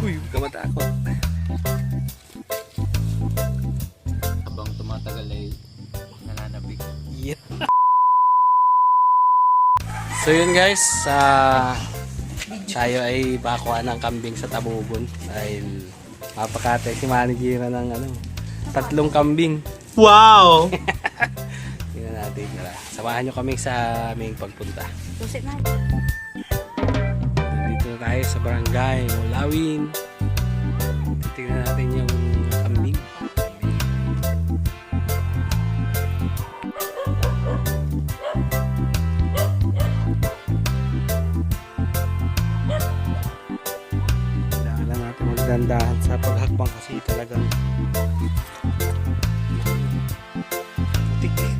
Uy, huwag ka matakot. Habang tumatagal ay nananabik. Yeah. So yun guys, tayo ay bakuan ng kambing sa Tabugon dahil mapakatay si manager ng 3 kambing. Wow! Tingnan natin. Samahan nyo kami sa aming pagpunta. Tusit na. Dito na tayo sa barangay Mulawin. Titingnan natin yung kambing. Kailangan natin magdandahan sa paghakbang kasi talagang putik eh.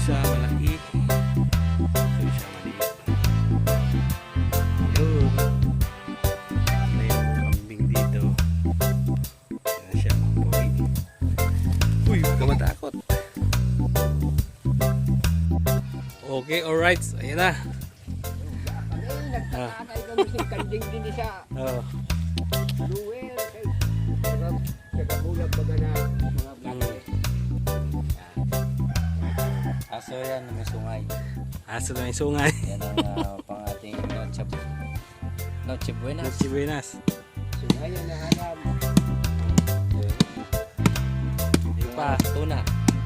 Isa malaki, isa maliit. Yun. May kambing dito. Yan siya. Uy, huwag ka matakot. Okay, alright. So, ayan na. Nagtatay kami sa kanding din siya. Oh. Luwer. Kagabulag baga na mga black. Aso yan na may sungay. Aso na yung sungay. Yan ang pang ating Noche Buenas. Noche Buenas. Sungayan na hanap. Yung pa, Tuna.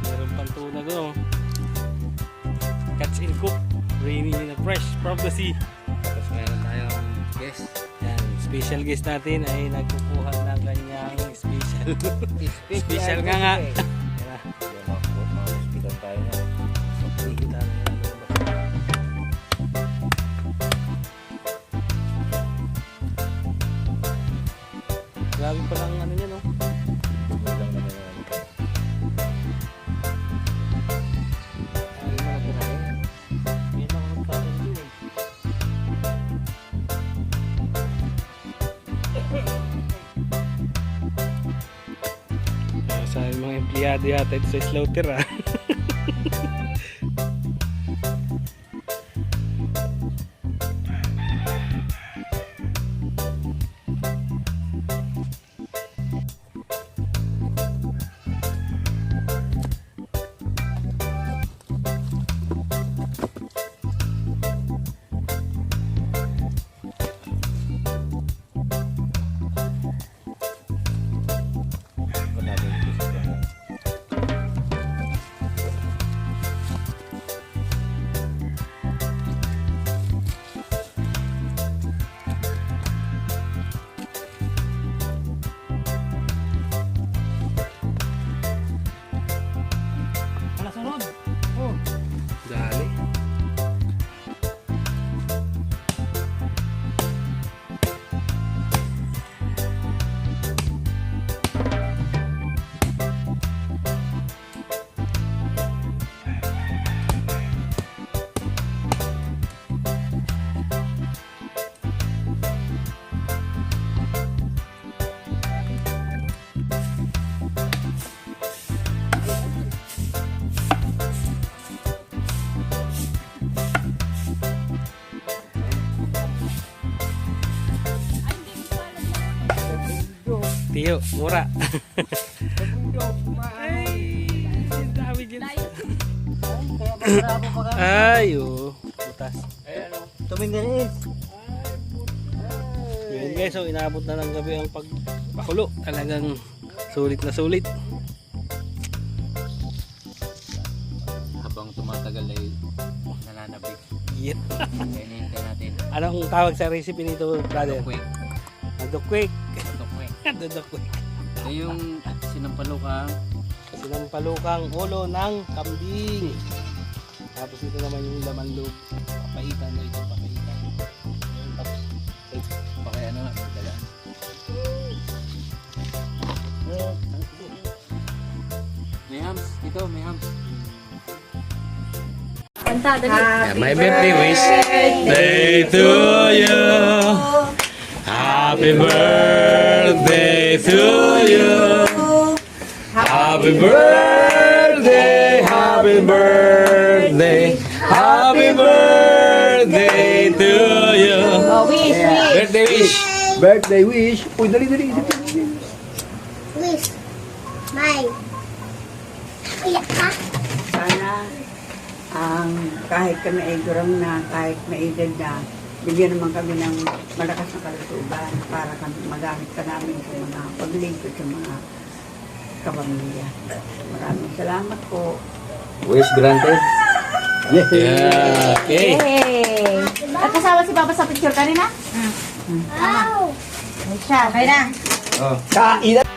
meron pang tuna doon. Catch and cook. Raining in the fresh from the sea. Tapos meron tayong guest. Yan, special guest natin ay nagkukuha ng kanyang special. Special nga nga. Yan na. Mga hospital tayo na. Kita na yan. Grabe pa lang ano niya no. Lang naman yan. Ay, mga kinain. Yan ako magpapalito eh. Sa mga empleyado yata ito sa slaughter ah. Dali. Tiyo, mura. Ay, ang dami dyan. Ay, oh. Putas. Tumindiris. Yun guys, so inabot na ng gabi ang pagpakulo. Talagang sulit na sulit. Habang tumatagal ay nananabik. Yeah. Kaya hinihintay natin. Anong tawag sa recipe nito, brother? Quick. Adokwik. Quick. Adokwik. Ito yung sinampalukang Sinampalukang ulo ng kambing. Tapos ito naman yung laman loob. Papaitan na ito, papaitan. Tapos, pakay ano nga, dalaan. May hams, ito may hams. Kanta, dali. My birthday wish. Day to you. Happy birthday to you. Happy birthday, happy birthday, happy birthday to you. Oh, wish, wish. Birthday wish. Birthday wish. Uy, dali, dali. Wish. May. Iyak ka? Sana kahit kami ay gurang na, kahit may edad na, bigyan naman kami ng malakas na kalusugan para kami magamit ka namin sa mga paglingkod sa mga kapamilya. Maraming salamat po. Wish granted. Yeah. Okay. Yay! At kasama si Papa sa picture kanina? Wow. Ay siya. Okay na. Kailan?